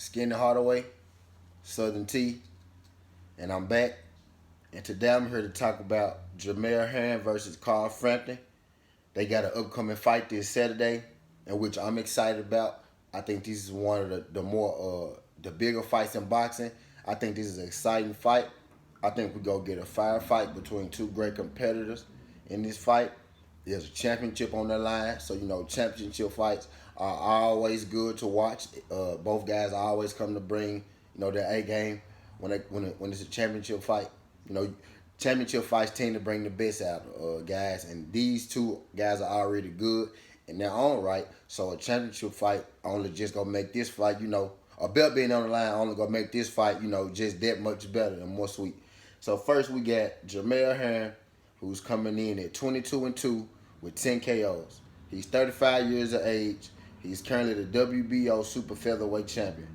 Skinny Hardaway, SouthernTea, and I'm back. And today I'm here to talk about Jamel Herring versus Carl Frampton. They got an upcoming fight this Saturday, in which I'm excited about. I think this is one of the bigger fights in boxing. I think this is an exciting fight. I think we go get a fire fight between two great competitors in this fight. There's a championship on the line, so championship fights are always good to watch. Both guys always come to bring their A game when it's a championship fight. Championship fights tend to bring the best out of guys, and these two guys are already good in their own right. So a championship fight only just gonna make this fight, a belt being on the line only gonna make this fight, just that much better and more sweet. So first we got Jamel Herring, who's coming in at 22-2 with 10 KOs. He's 35 years of age. He's currently the WBO super featherweight champion.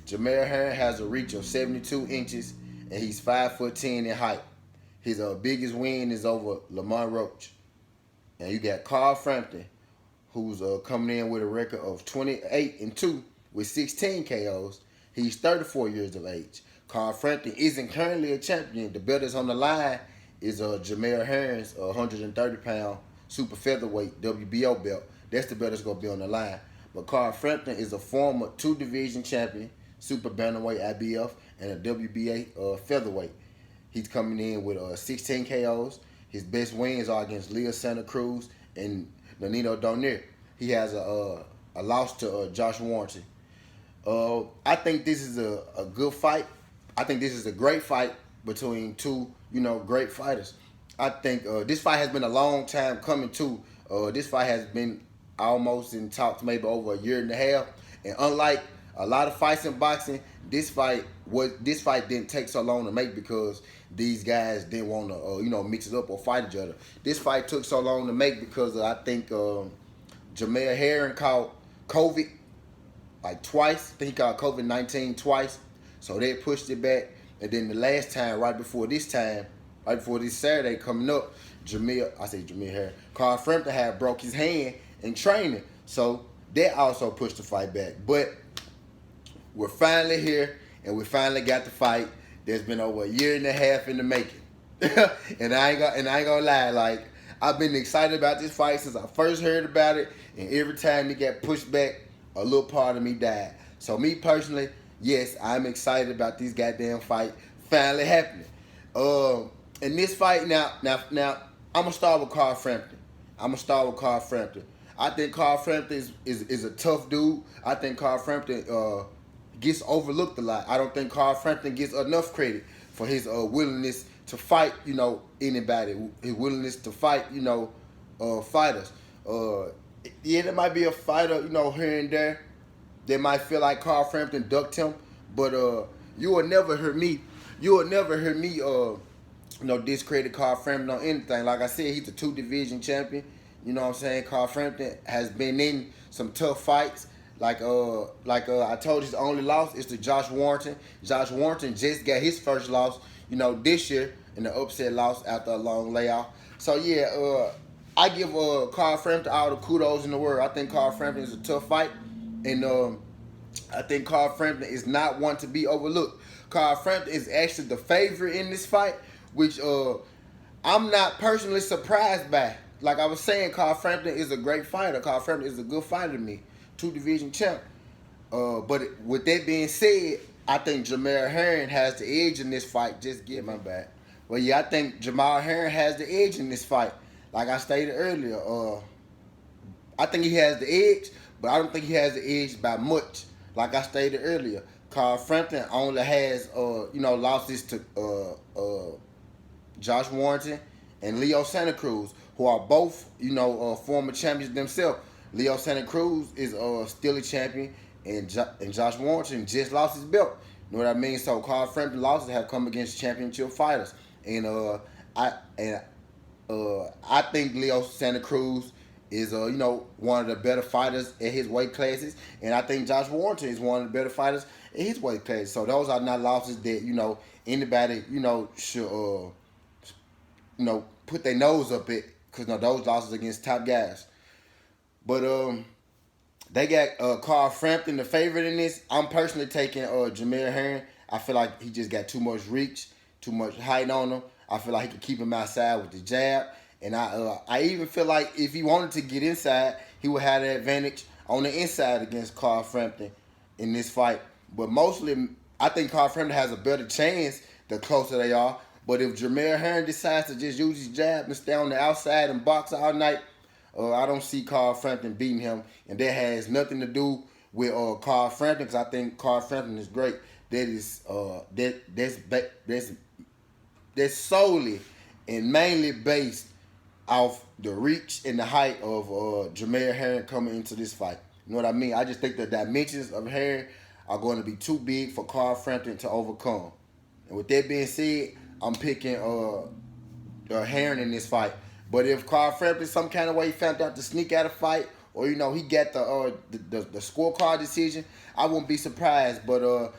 Jamel Herring has a reach of 72 inches, and he's 5'10" in height. His biggest win is over Lamont Roach. And you got Carl Frampton, who's coming in with a record of 28-2 with 16 KOs. He's 34 years of age. Carl Frampton isn't currently a champion. The belt that's on the line is Jamel Herring's 130-pound super featherweight WBO belt. That's the belt that's going to be on the line. But Carl Frampton is a former two-division champion, super bantamweight IBF, and a WBA featherweight. He's coming in with 16 KOs. His best wins are against Leo Santa Cruz and Nonito Donaire. He has a loss to Josh Warrington. I think this is a good fight. I think this is a great fight between two, great fighters. I think this fight has been a long time coming too. This fight has been almost in talks maybe over a year and a half. And unlike a lot of fights in boxing, this fight didn't take so long to make because these guys didn't want to mix it up or fight each other. This fight took so long to make because I think Jamel Herring caught COVID like twice. I think he caught COVID-19 twice. So they pushed it back. And then the last time, right before this Saturday coming up, Jamel Herring, Carl Frampton had broke his hand in training. So that also pushed the fight back. But we're finally here, and we finally got the fight. There's been over a year and a half in the making. and I ain't gonna lie, like, I've been excited about this fight since I first heard about it, and every time it got pushed back, a little part of me died. So me personally, yes, I'm excited about this goddamn fight finally happening. In this fight, now, I'm gonna start with Carl Frampton. I think Carl Frampton is a tough dude. I think Carl Frampton gets overlooked a lot. I don't think Carl Frampton gets enough credit for his willingness to fight, anybody. His willingness to fight, fighters. Yeah, there might be a fighter, here and there that might feel like Carl Frampton ducked him, but you will never hear me, discredit Carl Frampton on anything. Like I said, he's a two-division champion. You know what I'm saying? Carl Frampton has been in some tough fights. Like I told you, his only loss is to Josh Warrington. Josh Warrington just got his first loss, this year in the upset loss after a long layoff. So yeah, I give Carl Frampton all the kudos in the world. I think Carl Frampton is a tough fight, and I think Carl Frampton is not one to be overlooked. Carl Frampton is actually the favorite in this fight, which I'm not personally surprised by. Like I was saying, Carl Frampton is a great fighter. Carl Frampton is a good fighter to me. Two-division champ. But with that being said, I think Jamel Herring has the edge in this fight. Just get my back. Well, yeah, I think Jamel Herring has the edge in this fight. Like I stated earlier, I think he has the edge, but I don't think he has the edge by much. Like I stated earlier, Carl Frampton only has, losses to Josh Warrington and Leo Santa Cruz, who are both, former champions themselves. Leo Santa Cruz is still a champion, and Josh Warrington just lost his belt. You know what I mean? So Carl Frampton losses have come against championship fighters, and I think Leo Santa Cruz is one of the better fighters at his weight classes, and I think Josh Warrington is one of the better fighters at his weight class. So those are not losses that anybody should put their nose up at, because those losses against top guys. But They got Carl Frampton, the favorite in this. I'm personally taking Jamel Herring. I feel like he just got too much reach, too much height on him. I feel like he can keep him outside with the jab. And I even feel like if he wanted to get inside, he would have the advantage on the inside against Carl Frampton in this fight. But mostly, I think Carl Frampton has a better chance the closer they are. But if Jamel Herring decides to just use his jab and stay on the outside and box all night, I don't see Carl Frampton beating him. And that has nothing to do with Carl Frampton, because I think Carl Frampton is great. That is that's solely and mainly based off the reach and the height of Jamel Herring coming into this fight. You know what I mean? I just think the dimensions of Herring are going to be too big for Carl Frampton to overcome. And with that being said, I'm picking Herring in this fight. But if Carl Frampton some kind of way found out to sneak out a fight, or he got the scorecard decision, I wouldn't be surprised. But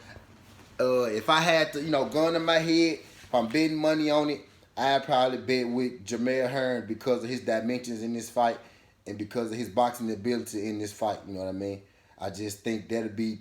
if I had to, gun in my head, if I'm betting money on it, I'd probably bet with Jamel Herring because of his dimensions in this fight and because of his boxing ability in this fight. You know what I mean? I just think that'll be,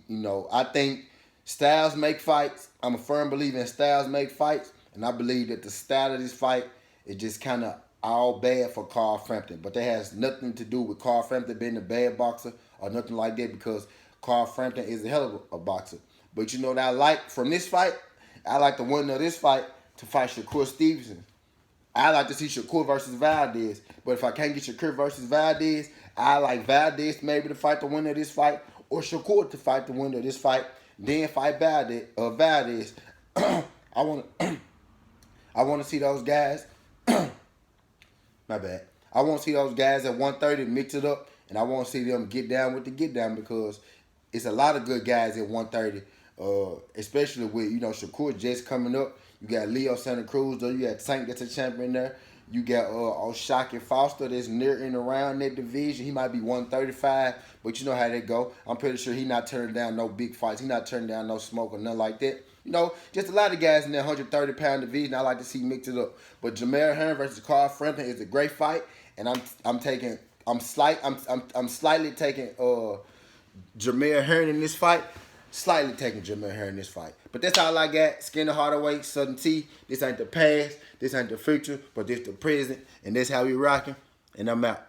I think styles make fights. I'm a firm believer in styles make fights. And I believe that the style of this fight is just kind of all bad for Carl Frampton. But that has nothing to do with Carl Frampton being a bad boxer or nothing like that, because Carl Frampton is a hell of a boxer. But you know what I like from this fight? I like the winner of this fight to fight Shakur Stevenson. I like to see Shakur versus Valdez. But if I can't get Shakur versus Valdez, I like Valdez maybe to fight the winner of this fight, or Shakur to fight the winner of this fight, then fight Valdez. I want to see those guys. My bad. I want to see those guys at 130 mix it up, and I want to see them get down with the get down, because it's a lot of good guys at 130, especially with Shakur just coming up. You got Leo Santa Cruz, though. You got Tank that's a champion there. You got O'Shaquie Foster that's near and around that division. He might be 135, but you know how they go. I'm pretty sure he not turning down no big fights. He not turning down no smoke or nothing like that. Just a lot of guys in that 130-pound division I like to see mix it up. But Jamel Herring versus Carl Frampton is a great fight, and I'm slightly taking Jamel Herring in this fight. Slightly taking Jamel Herring in this fight. But that's all I got. Skinny Hardaway, SouthernTea. This ain't the past. This ain't the future. But this the present. And that's how we rocking. And I'm out.